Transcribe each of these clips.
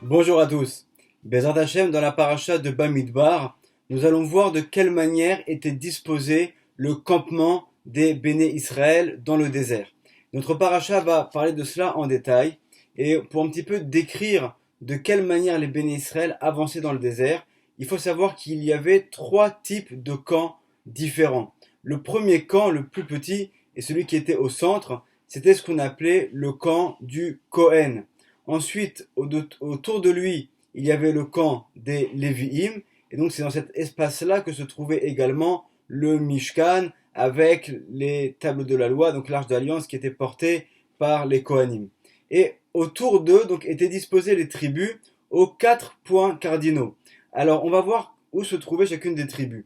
Bonjour à tous. Bezrat Hashem, dans la paracha de Bamidbar, nous allons voir de quelle manière était disposé le campement des Béné Israël dans le désert. Notre paracha va parler de cela en détail et pour un petit peu décrire de quelle manière les Béné Israël avançaient dans le désert, il faut savoir qu'il y avait trois types de camps différents. Le premier camp, le plus petit, et celui qui était au centre, c'était ce qu'on appelait le camp du Kohen. Ensuite, autour de lui, il y avait le camp des Lévi'im, et donc c'est dans cet espace-là que se trouvait également le Mishkan, avec les tables de la loi, donc l'arche d'alliance qui était portée par les Kohanim. Et autour d'eux, donc, étaient disposées les tribus aux 4 points cardinaux. Alors, on va voir où se trouvait chacune des tribus.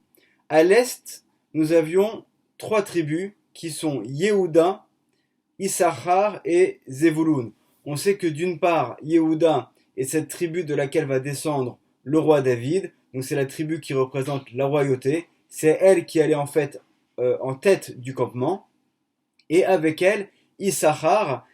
À l'est, nous avions 3 tribus qui sont Yehuda, Issachar et Zevulun. On sait que d'une part, Yehuda est cette tribu de laquelle va descendre le roi David, donc c'est la tribu qui représente la royauté, c'est elle qui allait en fait en tête du campement, et avec elle, Issachar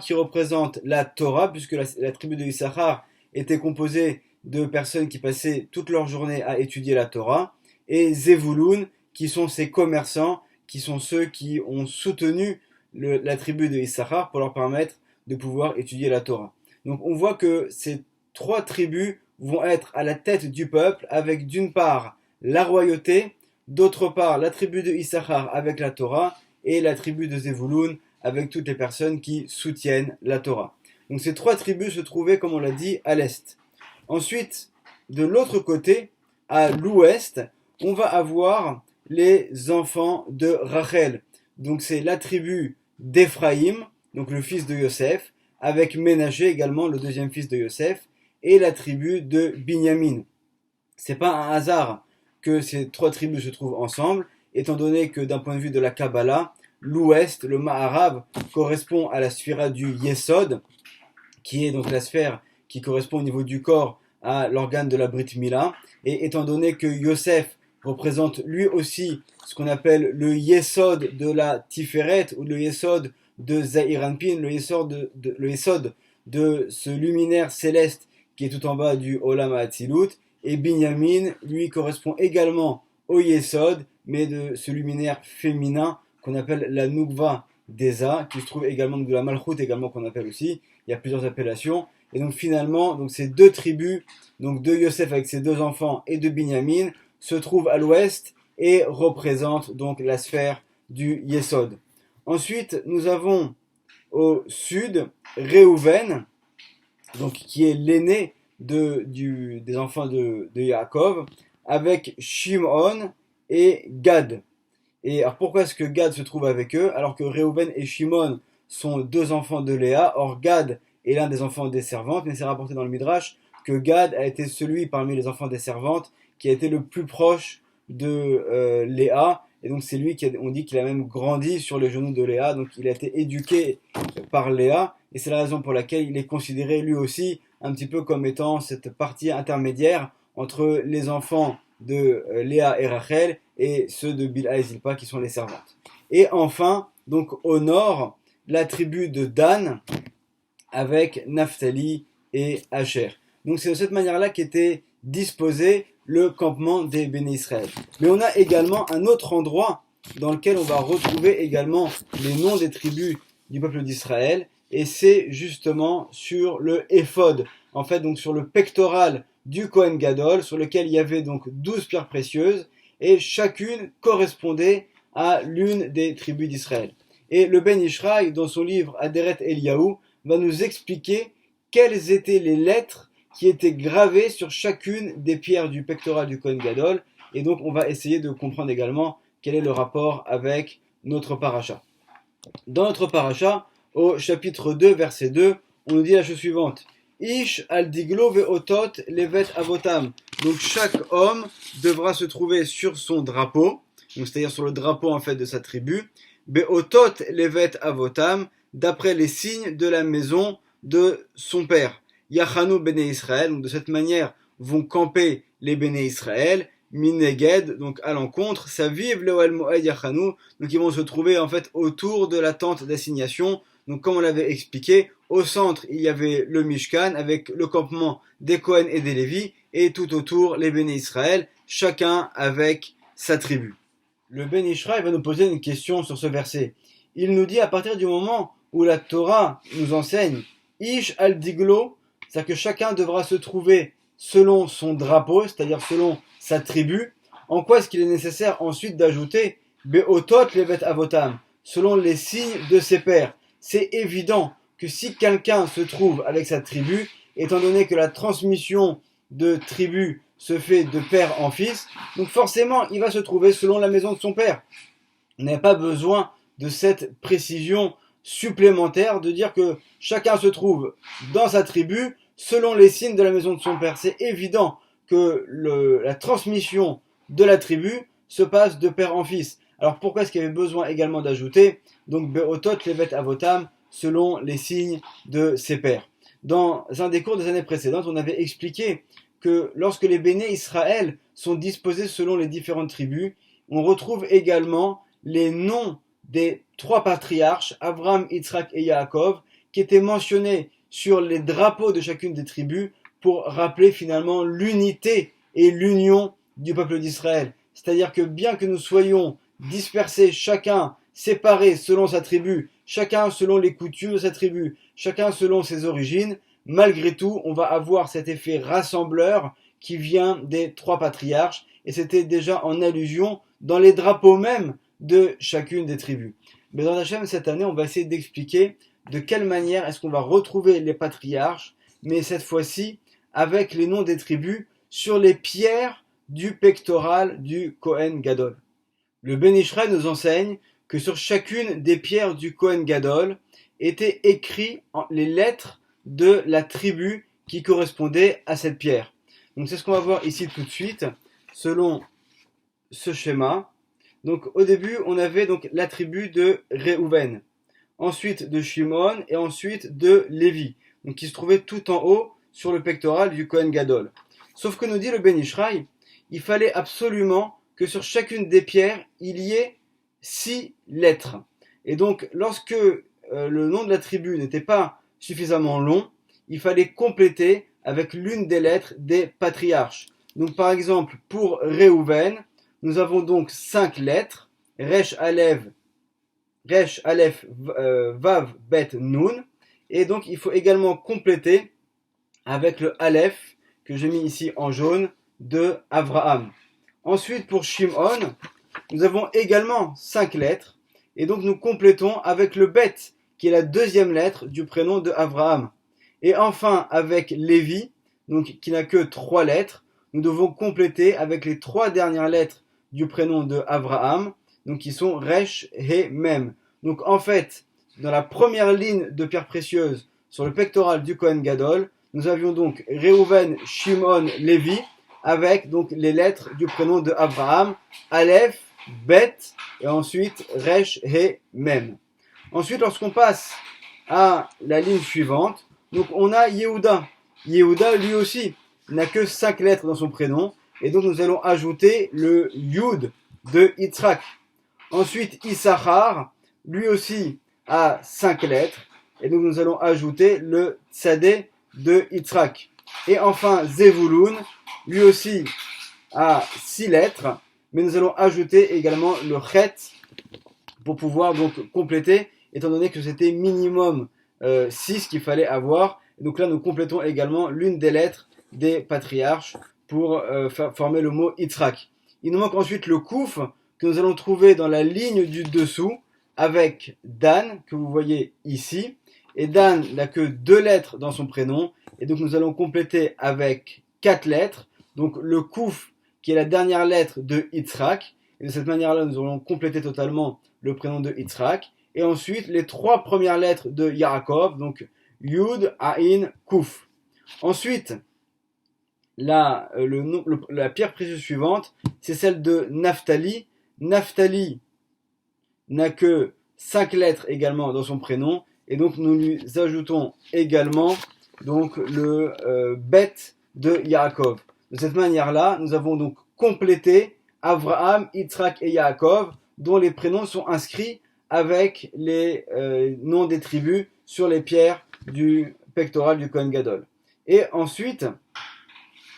qui représente la Torah, puisque la tribu de Issachar était composée de personnes qui passaient toute leur journée à étudier la Torah, et Zevulun, qui sont ces commerçants, qui sont ceux qui ont soutenu la tribu de Issachar pour leur permettre de pouvoir étudier la Torah. Donc on voit que ces 3 tribus vont être à la tête du peuple avec d'une part la royauté, d'autre part la tribu de Issachar avec la Torah et la tribu de Zevulun avec toutes les personnes qui soutiennent la Torah. Donc ces 3 tribus se trouvaient, comme on l'a dit, à l'est. Ensuite, de l'autre côté, à l'ouest, on va avoir les enfants de Rachel. Donc c'est la tribu d'Éphraïm, donc le fils de Yosef, avec Ménaché également, le deuxième fils de Yosef, et la tribu de Binyamin. C'est pas un hasard que ces 3 tribus se trouvent ensemble, étant donné que d'un point de vue de la Kabbalah, l'ouest, le Ma'arav, correspond à la sphira du Yesod, qui est donc la sphère qui correspond au niveau du corps à l'organe de la Brit Mila, et étant donné que Yosef représente lui aussi ce qu'on appelle le Yesod de la Tiferet, ou le Yesod de Zahir Anpin, le Yesod de ce luminaire céleste qui est tout en bas du Olam HaAtzilut, et Binyamin, lui, correspond également au Yesod, mais de ce luminaire féminin qu'on appelle la Nukva d'Eza, qui se trouve également de la Malchut, également qu'on appelle aussi, il y a plusieurs appellations, et donc finalement, donc ces 2 tribus, donc de Yosef avec ses 2 enfants et de Binyamin, se trouvent à l'ouest et représentent donc la sphère du Yesod. Ensuite, nous avons au sud Réhouven, donc qui est l'aîné des enfants de Yaakov, avec Shimon et Gad. Et alors pourquoi est-ce que Gad se trouve avec eux, alors que Réhouven et Shimon sont 2 enfants de Léa? Or Gad est l'un des enfants des servantes, mais c'est rapporté dans le Midrash que Gad a été celui parmi les enfants des servantes qui a été le plus proche de Léa, et donc c'est lui on dit qu'il a même grandi sur les genoux de Léa, donc il a été éduqué par Léa, et c'est la raison pour laquelle il est considéré lui aussi un petit peu comme étant cette partie intermédiaire entre les enfants de Léa et Rachel et ceux de Bilha et Zilpa qui sont les servantes. Et enfin, donc au nord, la tribu de Dan avec Naphtali et Asher. Donc c'est de cette manière-là qu'était disposé le campement des Béné Israël. Mais on a également un autre endroit dans lequel on va retrouver également les noms des tribus du peuple d'Israël, et c'est justement sur le éphod, en fait donc sur le pectoral du Kohen Gadol, sur lequel il y avait donc 12 pierres précieuses, et chacune correspondait à l'une des tribus d'Israël. Et le Ben Ishraï, dans son livre Aderet Eliyahu, va nous expliquer quelles étaient les lettres qui étaient gravées sur chacune des pierres du pectoral du Kohen Gadol, et donc on va essayer de comprendre également quel est le rapport avec notre paracha. Dans notre paracha, au chapitre 2, verset 2, on nous dit la chose suivante: Ish al diglo ve'otot levet avotam. Donc chaque homme devra se trouver sur son drapeau, donc c'est-à-dire sur le drapeau en fait de sa tribu, be'otot levet avotam, d'après les signes de la maison de son père. Yachanu Béné Israël, donc de cette manière vont camper les Béné Israël, Mineged, donc à l'encontre, ça vive le Moed Yachanu, donc ils vont se trouver en fait autour de la tente d'assignation, Donc comme on l'avait expliqué, au centre il y avait le Mishkan avec le campement des Kohen et des Lévi, et tout autour les Béné Israël, chacun avec sa tribu. Le Ben Ishraï va nous poser une question sur ce verset. Il nous dit à partir du moment où la Torah nous enseigne Ish al Diglo, c'est-à-dire que chacun devra se trouver selon son drapeau, c'est-à-dire selon sa tribu, en quoi est-ce qu'il est nécessaire ensuite d'ajouter Beotot levet avotam, selon les signes de ses pères. C'est évident que si quelqu'un se trouve avec sa tribu, étant donné que la transmission de tribu se fait de père en fils, donc forcément il va se trouver selon la maison de son père. On n'a pas besoin de cette précision supplémentaire de dire que chacun se trouve dans sa tribu selon les signes de la maison de son père. C'est évident que la transmission de la tribu se passe de père en fils. Alors pourquoi est-ce qu'il y avait besoin également d'ajouter donc Beotot levet avotam selon les signes de ses pères? Dans un des cours des années précédentes, on avait expliqué que lorsque les béné Israël sont disposés selon les différentes tribus, on retrouve également les noms des trois patriarches, Abraham, Yitzhak et Yaakov, qui étaient mentionnés sur les drapeaux de chacune des tribus pour rappeler finalement l'unité et l'union du peuple d'Israël. C'est-à-dire que bien que nous soyons dispersés, chacun séparés selon sa tribu, chacun selon les coutumes de sa tribu, chacun selon ses origines, malgré tout, on va avoir cet effet rassembleur qui vient des trois patriarches, et c'était déjà en allusion dans les drapeaux même de chacune des tribus. Mais dans Hachem, cette année, on va essayer d'expliquer de quelle manière est-ce qu'on va retrouver les patriarches, mais cette fois-ci avec les noms des tribus sur les pierres du pectoral du Kohen Gadol. Le Ben Ishraï nous enseigne que sur chacune des pierres du Kohen Gadol étaient écrites les lettres de la tribu qui correspondait à cette pierre. Donc c'est ce qu'on va voir ici tout de suite, selon ce schéma. Donc au début, on avait donc la tribu de Réhouven, ensuite de Shimon et ensuite de Lévi, donc qui se trouvait tout en haut sur le pectoral du Kohen Gadol. Sauf que nous dit le Ben Ishraï, il fallait absolument que sur chacune des pierres, il y ait 6 lettres. Et donc lorsque le nom de la tribu n'était pas suffisamment long, il fallait compléter avec l'une des lettres des patriarches. Donc par exemple, pour Réhouven, nous avons donc 5 lettres, Resh Aleph, Vav, Bet, Nun, et donc il faut également compléter avec le Aleph, que j'ai mis ici en jaune, de Avraham. Ensuite, pour Shimon, nous avons également 5 lettres, et donc nous complétons avec le Bet, qui est la deuxième lettre du prénom de Avraham. Et enfin, avec Lévi, donc qui n'a que 3 lettres, nous devons compléter avec les 3 dernières lettres du prénom de Avraham, donc qui sont Resh, He, Mem. Donc en fait, dans la première ligne de pierre précieuse sur le pectoral du Kohen Gadol, nous avions donc Réhouven, Shimon, Lévi, avec donc les lettres du prénom de Avraham, Aleph, Bet, et ensuite Resh, He, Mem. Ensuite, lorsqu'on passe à la ligne suivante, donc on a Yehuda. Yehuda, lui aussi, n'a que 5 lettres dans son prénom, et donc nous allons ajouter le Yud de Yitzhak. Ensuite, Issachar, lui aussi, a 5 lettres, et donc nous allons ajouter le Tzadé de Yitzhak. Et enfin, Zevulun, lui aussi, a 6 lettres, mais nous allons ajouter également le Chet pour pouvoir donc compléter, étant donné que c'était minimum 6 qu'il fallait avoir. Donc là, nous complétons également l'une des lettres des patriarches pour former le mot Yitzhak. Il nous manque ensuite le Kouf, que nous allons trouver dans la ligne du dessous, avec Dan, que vous voyez ici. Et Dan n'a que 2 lettres dans son prénom, et donc nous allons compléter avec 4 lettres. Donc le Kouf, qui est la dernière lettre de Yitzhak. Et de cette manière-là, nous allons compléter totalement le prénom de Yitzhak. Et ensuite, les 3 premières lettres de Yaakov, donc Yud, Ain, Kouf. Ensuite, la pierre précieuse suivante, c'est celle de Naphtali. Naphtali n'a que 5 lettres également dans son prénom, et donc nous lui ajoutons également donc le Bet de Yaakov. De cette manière-là, nous avons donc complété Avraham, Yitzhak et Yaakov, dont les prénoms sont inscrits avec les noms des tribus sur les pierres du pectoral du Kohen Gadol. Et ensuite,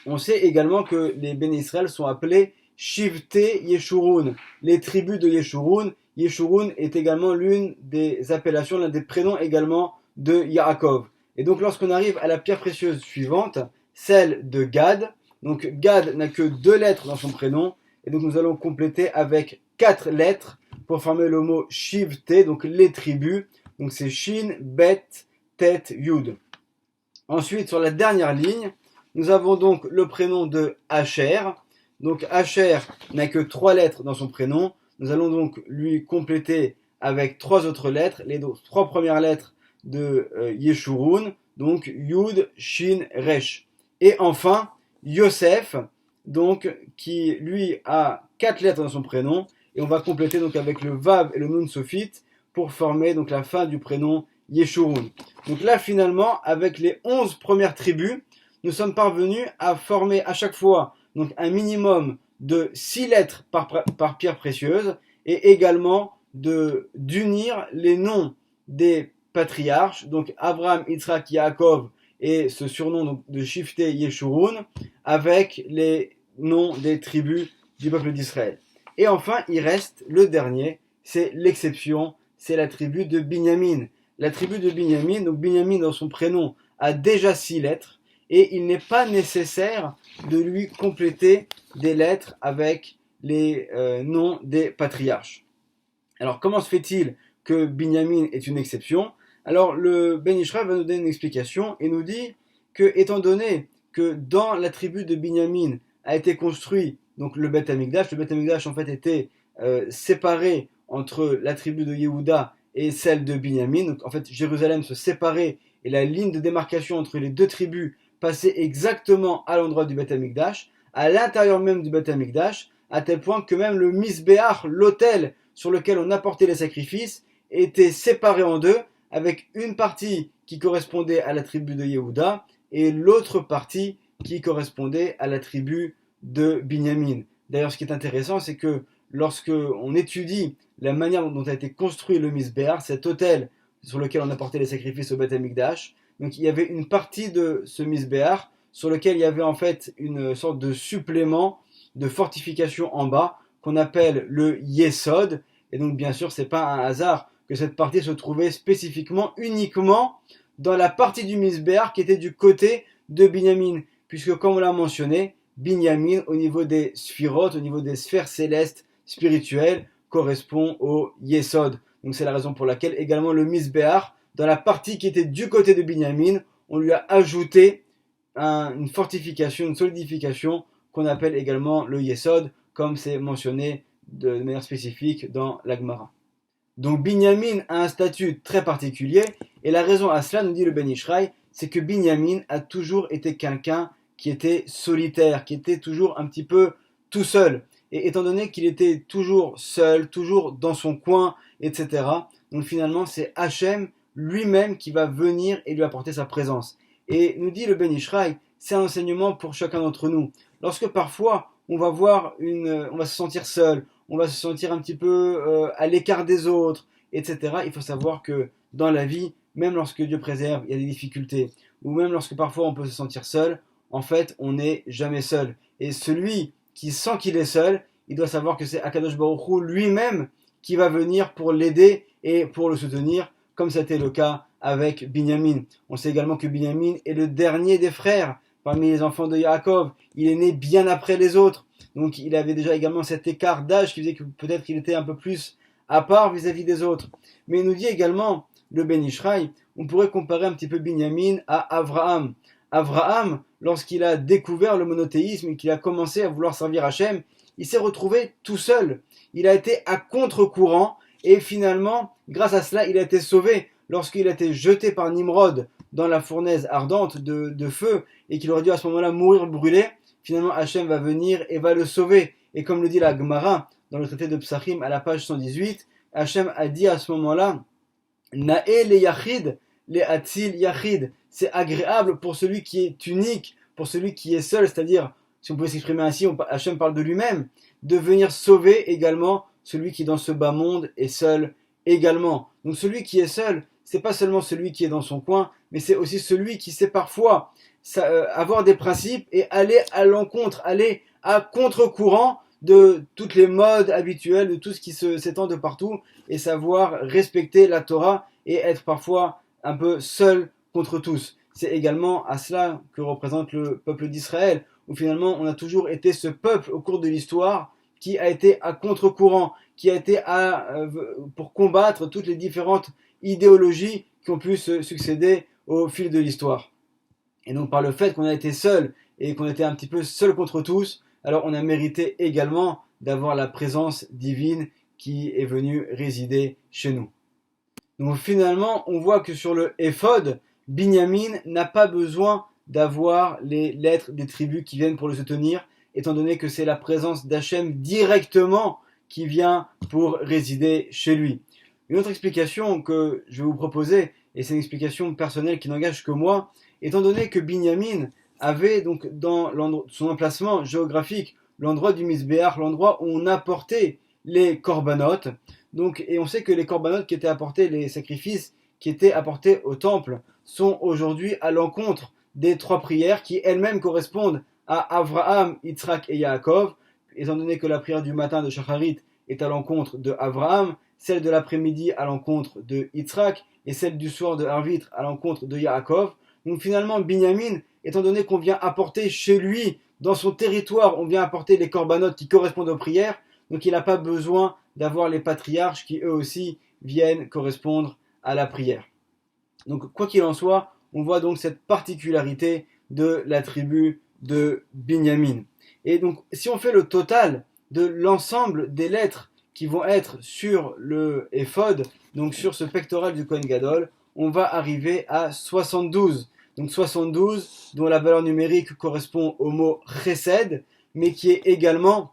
on sait également que les Béné Israël sont appelés Shivte Yeshurun, les tribus de Yeshurun. Yeshurun est également l'une des appellations, l'un des prénoms également de Yaakov. Et donc lorsqu'on arrive à la pierre précieuse suivante, celle de Gad, donc Gad n'a que 2 lettres dans son prénom, et donc nous allons compléter avec 4 lettres pour former le mot Shivte, donc les tribus, donc c'est Shin, Bet, Tet, Yud. Ensuite, sur la dernière ligne, nous avons donc le prénom de Asher. Donc Asher n'a que 3 lettres dans son prénom. Nous allons donc lui compléter avec 3 autres lettres, les 3 premières lettres de Yeshurun, donc Yud, Shin, Resh. Et enfin, Yosef, donc qui lui a 4 lettres dans son prénom, et on va compléter donc avec le Vav et le Nun Sophite pour former donc la fin du prénom Yeshurun. Donc là finalement, avec les 11 premières tribus, nous sommes parvenus à former à chaque fois donc un minimum de 6 lettres par pierre précieuse, et également d'unir les noms des patriarches, donc Abraham, Yitzhak, Yaakov, et ce surnom donc, de Shifte Yeshurun, avec les noms des tribus du peuple d'Israël. Et enfin, il reste le dernier, c'est l'exception, c'est la tribu de Binyamin. La tribu de Binyamin, donc Binyamin dans son prénom a déjà 6 lettres, et il n'est pas nécessaire de lui compléter des lettres avec les noms des patriarches. Alors comment se fait-il que Binyamin est une exception? Alors le Ben Ish Chai va nous donner une explication et nous dit que, étant donné que dans la tribu de Binyamin a été construit donc le Beth Amikdash en fait était séparé entre la tribu de Yehuda et celle de Binyamin. Donc en fait Jérusalem se séparait et la ligne de démarcation entre les deux tribus passait exactement à l'endroit du Beth Amikdash, à l'intérieur même du Beth Amikdash, à tel point que même le Misbéach, l'autel sur lequel on apportait les sacrifices, était séparé en deux, avec une partie qui correspondait à la tribu de Yehuda et l'autre partie qui correspondait à la tribu de Binyamin. D'ailleurs, ce qui est intéressant, c'est que lorsque on étudie la manière dont a été construit le Misbéach, cet autel sur lequel on apportait les sacrifices au Beth Amikdash, donc il y avait une partie de ce Misbéach sur lequel il y avait en fait une sorte de supplément de fortification en bas qu'on appelle le Yesod. Et donc bien sûr, c'est pas un hasard que cette partie se trouvait spécifiquement, uniquement dans la partie du Misbéach qui était du côté de Binyamin, puisque comme on l'a mentionné, Binyamin au niveau des sphirotes, au niveau des sphères célestes spirituelles, correspond au Yesod. Donc c'est la raison pour laquelle également le Misbéach, dans la partie qui était du côté de Binyamin, on lui a ajouté une fortification, une solidification qu'on appelle également le Yesod, comme c'est mentionné de manière spécifique dans la Gemara. Donc Binyamin a un statut très particulier, et la raison à cela, nous dit le Ben Ish Chai, c'est que Binyamin a toujours été quelqu'un qui était solitaire, qui était toujours un petit peu tout seul. Et étant donné qu'il était toujours seul, toujours dans son coin, etc., donc finalement c'est Hachem lui-même qui va venir et lui apporter sa présence. Et nous dit le Ben Ish Chai, c'est un enseignement pour chacun d'entre nous. Lorsque parfois on va on va se sentir seul, on va se sentir un petit peu à l'écart des autres, etc. Il faut savoir que dans la vie, même lorsque Dieu préserve, il y a des difficultés, ou même lorsque parfois on peut se sentir seul, en fait, on n'est jamais seul. Et celui qui sent qu'il est seul, il doit savoir que c'est Akadosh Baruch Hu lui-même qui va venir pour l'aider et pour le soutenir, comme c'était le cas avec Binyamin. On sait également que Binyamin est le dernier des frères parmi les enfants de Yaakov. Il est né bien après les autres. Donc il avait déjà également cet écart d'âge qui faisait que peut-être qu'il était un peu plus à part vis-à-vis des autres. Mais il nous dit également, le Ben Ish Chai, on pourrait comparer un petit peu Binyamin à Avraham. Avraham, lorsqu'il a découvert le monothéisme et qu'il a commencé à vouloir servir Hachem, il s'est retrouvé tout seul. Il a été à contre-courant et finalement, grâce à cela, il a été sauvé. Lorsqu'il a été jeté par Nimrod dans la fournaise ardente de feu et qu'il aurait dû à ce moment-là mourir brûlé, finalement Hachem va venir et va le sauver. Et comme le dit la Gemara dans le traité de Psachim à la page 118, Hachem a dit à ce moment-là, Nae le Yachid, le Atzil Yachid, c'est agréable pour celui qui est unique, pour celui qui est seul, c'est-à-dire, si on peut s'exprimer ainsi, Hachem parle de lui-même, de venir sauver également celui qui dans ce bas monde est seul également. Donc celui qui est seul, c'est pas seulement celui qui est dans son coin, mais c'est aussi celui qui sait parfois avoir des principes et aller à l'encontre, aller à contre-courant de toutes les modes habituelles, de tout ce qui s'étend de partout, et savoir respecter la Torah et être parfois un peu seul contre tous. C'est également à cela que représente le peuple d'Israël, où finalement on a toujours été ce peuple au cours de l'histoire qui a été à contre-courant, qui a été pour combattre toutes les différentes idéologies qui ont pu se succéder au fil de l'histoire. Et donc par le fait qu'on a été seul et qu'on était un petit peu seul contre tous, alors on a mérité également d'avoir la présence divine qui est venue résider chez nous. Donc finalement, on voit que sur le éphod, Binyamin n'a pas besoin d'avoir les lettres des tribus qui viennent pour le soutenir, étant donné que c'est la présence d'Hachem directement qui vient pour résider chez lui. Une autre explication que je vais vous proposer, et c'est une explication personnelle qui n'engage que moi, étant donné que Binyamin avait donc dans son emplacement géographique l'endroit du Misbéach, l'endroit où on apportait les korbanot, donc, et on sait que les korbanot qui étaient apportés, les sacrifices qui étaient apportés au temple, sont aujourd'hui à l'encontre des 3 prières qui elles-mêmes correspondent à Abraham, Yitzhak et Yaakov, étant donné que la prière du matin de Shacharit est à l'encontre de Abraham, celle de l'après-midi à l'encontre de Yitzhak et celle du soir de Arvitre à l'encontre de Yaakov. Donc finalement, Binyamin, étant donné qu'on vient apporter chez lui, dans son territoire, on vient apporter les korbanot qui correspondent aux prières, donc il n'a pas besoin d'avoir les patriarches qui eux aussi viennent correspondre à la prière. Donc quoi qu'il en soit, on voit donc cette particularité de la tribu de Binyamin. Et donc si on fait le total de l'ensemble des lettres qui vont être sur le éphod, donc sur ce pectoral du Kohen Gadol, on va arriver à 72. Donc 72 dont la valeur numérique correspond au mot chesed, mais qui est également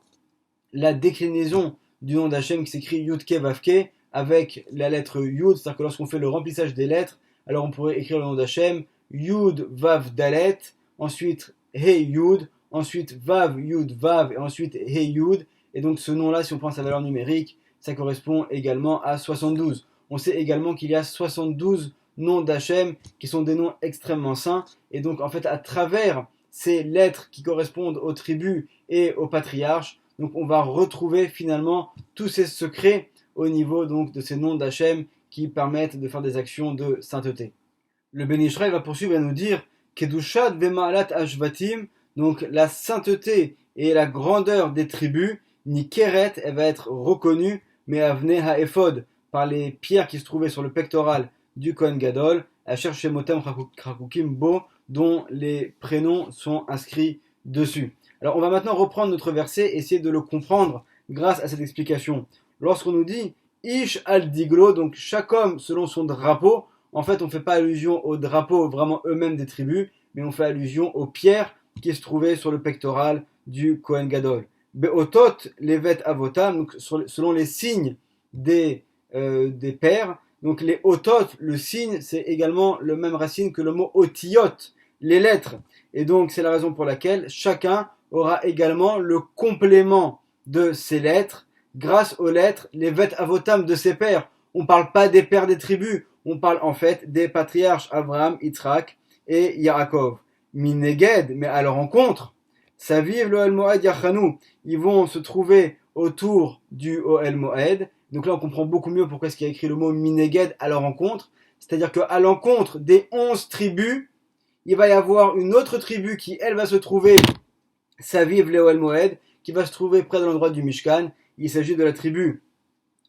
la déclinaison du nom d'Hachem qui s'écrit Yud-Ke Vav-Ke avec la lettre Yud, c'est-à-dire que lorsqu'on fait le remplissage des lettres, alors on pourrait écrire le nom d'Hachem Yud Vav Dalet, ensuite He Yud, ensuite Vav Yud Vav et ensuite He Yud, et donc ce nom-là, si on prend sa valeur numérique, ça correspond également à 72. On sait également qu'il y a 72 noms d'Hachem qui sont des noms extrêmement saints, et donc en fait à travers ces lettres qui correspondent aux tribus et aux patriarches, donc on va retrouver finalement tous ces secrets au niveau donc de ces noms d'Hachem qui permettent de faire des actions de sainteté. Le Ben Ish Chai va poursuivre et nous dire Kedushat vema'alat ashvatim, donc la sainteté et la grandeur des tribus, ni keret, elle va être reconnue, mais avne ha'ephod, par les pierres qui se trouvaient sur le pectoral du Kohen Gadol, asher shemotem chakukim bo, dont les prénoms sont inscrits dessus. Alors on va maintenant reprendre notre verset et essayer de le comprendre grâce à cette explication. Lorsqu'on nous dit Ish al diglo, donc chaque homme selon son drapeau, en fait on ne fait pas allusion aux drapeaux vraiment eux-mêmes des tribus, mais on fait allusion aux pierres qui se trouvaient sur le pectoral du Kohen Gadol. Beotot levet avotam, donc selon les signes des pères. Donc les otot, le signe, c'est également le même racine que le mot otiot, les lettres. Et donc c'est la raison pour laquelle chacun aura également le complément de ces lettres grâce aux lettres, les vet avotam de ses pères. On ne parle pas des pères des tribus, on parle en fait des patriarches Abraham, Yitzhak et Yaakov. Mineged, mais à leur rencontre, ça vive le Ohel Moed Yachanou, ils vont se trouver autour du Ohel Moed. Donc là on comprend beaucoup mieux pourquoi est-ce qu'il y a écrit le mot Mineged à leur rencontre. C'est-à-dire qu'à l'encontre des 11 tribus, il va y avoir une autre tribu qui, elle, va se trouver, ça vive le Ohel Moed, qui va se trouver près de l'endroit du Mishkan. Il s'agit de la tribu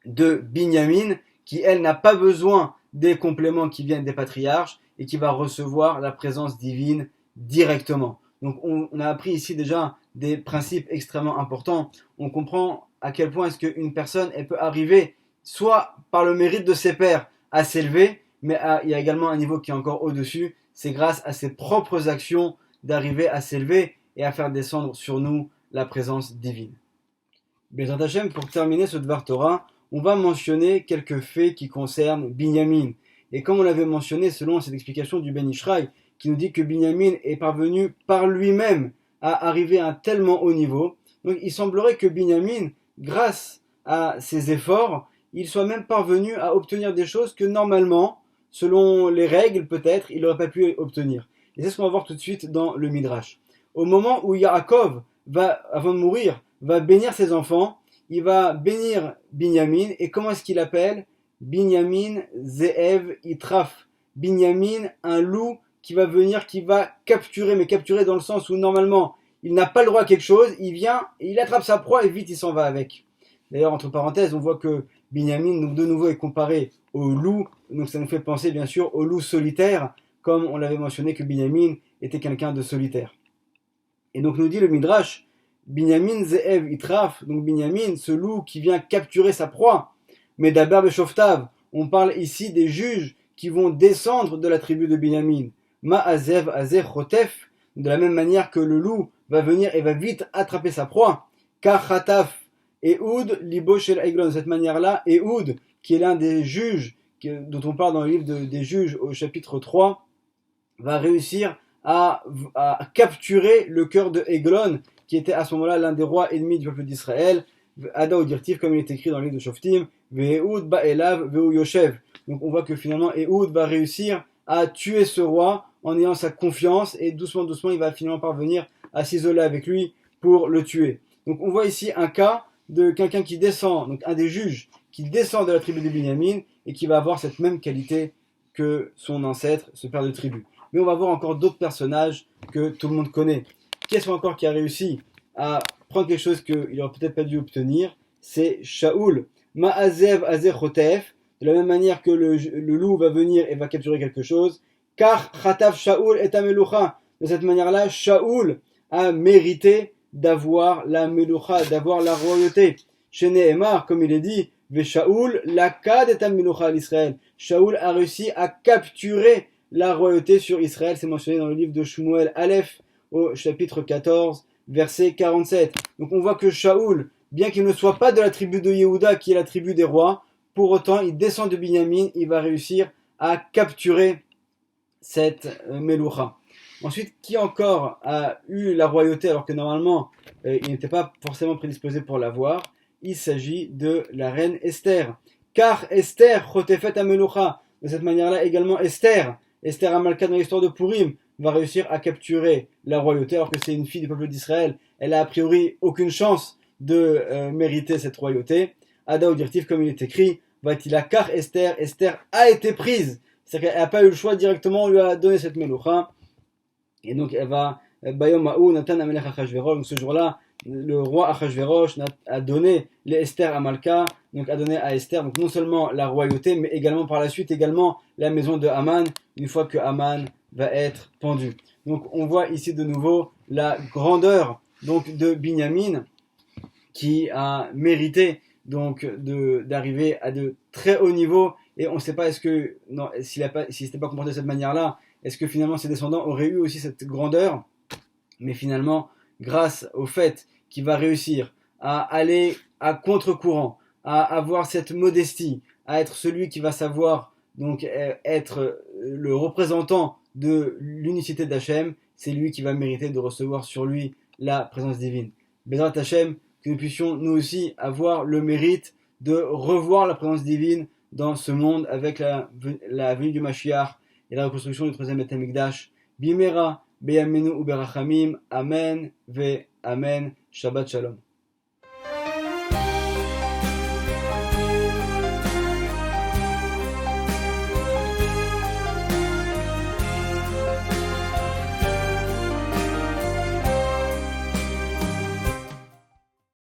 de Binyamin, qui, elle, n'a pas besoin des compléments qui viennent des patriarches et qui va recevoir la présence divine directement. Donc on a appris ici déjà des principes extrêmement importants. On comprend à quel point est-ce qu'une personne elle peut arriver soit par le mérite de ses pairs à s'élever, mais il y a également un niveau qui est encore au-dessus. C'est grâce à ses propres actions d'arriver à s'élever et à faire descendre sur nous la présence divine. Bezrat Hashem, pour terminer ce Dvar Torah, on va mentionner quelques faits qui concernent Binyamin. Et comme on l'avait mentionné selon cette explication du Ben Ish Chai, qui nous dit que Binyamin est parvenu par lui-même à arriver à un tellement haut niveau, donc il semblerait que Binyamin, grâce à ses efforts, il soit même parvenu à obtenir des choses que normalement, selon les règles peut-être, il n'aurait pas pu obtenir. Et c'est ce qu'on va voir tout de suite dans le Midrash. Au moment où Yaakov va, avant de mourir, va bénir ses enfants, il va bénir Binyamin, et comment est-ce qu'il appelle? Binyamin Ze'ev Itraf. Binyamin, un loup qui va venir, qui va capturer, mais capturer dans le sens où normalement il n'a pas le droit à quelque chose, il vient, il attrape sa proie et vite il s'en va avec. D'ailleurs, entre parenthèses, on voit que Binyamin, donc de nouveau, est comparé au loup, donc ça nous fait penser bien sûr au loup solitaire, comme on l'avait mentionné que Binyamin était quelqu'un de solitaire. Et donc nous dit le Midrash, Binyamin Ze'ev Itraf, donc Binyamin, ce loup qui vient capturer sa proie. Mais d'Aber Beshoftav, on parle ici des juges qui vont descendre de la tribu de Binyamin. Ma'azev Azer Chotef, de la même manière que le loup va venir et va vite attraper sa proie. Car Khataf Ehud Libo Shel Eglon, de cette manière-là, Ehud, qui est l'un des juges dont on parle dans le livre des juges au chapitre 3, va réussir à capturer le cœur de Eglon, qui était à ce moment-là l'un des rois ennemis du peuple d'Israël, Ada ou Dirtiv, comme il est écrit dans le livre de Shoftim, Ve'ehud ba'elav ve'u yoshev. Donc on voit que finalement Ehud va réussir à tuer ce roi en ayant sa confiance, et doucement il va finalement parvenir à s'isoler avec lui pour le tuer. Donc on voit ici un cas de quelqu'un qui descend, donc un des juges qui descend de la tribu de Binyamin et qui va avoir cette même qualité que son ancêtre, ce père de tribu. Mais on va voir encore d'autres personnages que tout le monde connaît. Qui est-ce encore qui a réussi à prendre quelque chose qu'il n'aurait peut-être pas dû obtenir? C'est Shaoul. Ma'azev Azer Chotef, de la même manière que le loup va venir et va capturer quelque chose. Car Khataf Shaoul est Ameloucha. De cette manière-là, Shaoul a mérité d'avoir la Meloucha, d'avoir la royauté. Chez Nehemar, comme il est dit, Shaoul lakad et Ameloucha à l'Israël. Shaoul a réussi à capturer la royauté sur Israël. C'est mentionné dans le livre de Shmuel Aleph, au chapitre 14, verset 47. Donc on voit que Shaoul, bien qu'il ne soit pas de la tribu de Yehuda, qui est la tribu des rois, pour autant il descend de Binyamin, il va réussir à capturer cette Meloucha. Ensuite, qui encore a eu la royauté alors que normalement il n'était pas forcément prédisposé pour l'avoir? Il s'agit de la reine Esther. Car Esther, Chotefet Ameloucha, de cette manière-là également Esther Amalka dans l'histoire de Purim, va réussir à capturer la royauté alors que c'est une fille du peuple d'Israël. Elle a a priori aucune chance de mériter cette royauté. Ada ou Dirtiv, comme il est écrit, va-t-il Esther a été prise. C'est-à-dire qu'elle n'a pas eu le choix directement, on lui a donné cette meloucha. Et donc elle va, Bayom Ma'ou, Nathan Amelech Achashverosh, donc ce jour-là, le roi Achashverosh a donné les Esther à Malka, donc a donné à Esther, donc non seulement la royauté, mais également par la suite, également la maison de Haman, une fois que Haman va être pendu. Donc on voit ici de nouveau la grandeur donc de Binyamin, qui a mérité donc d'arriver à de très hauts niveaux, et on ne sait pas est-ce que non, s'il s'était pas comporté de cette manière-là, est-ce que finalement ses descendants auraient eu aussi cette grandeur? Mais finalement, grâce au fait qu'il va réussir à aller à contre-courant, à avoir cette modestie, à être celui qui va savoir donc être le représentant de l'unicité d'Hachem, c'est lui qui va mériter de recevoir sur lui la présence divine. Bezrat Hachem, que nous puissions nous aussi avoir le mérite de revoir la présence divine dans ce monde avec la venue du Mashiach et la reconstruction du troisième Beth Amikdash. Bimera, Beyamenu Uberachamim, Amen, Ve Amen, Shabbat Shalom.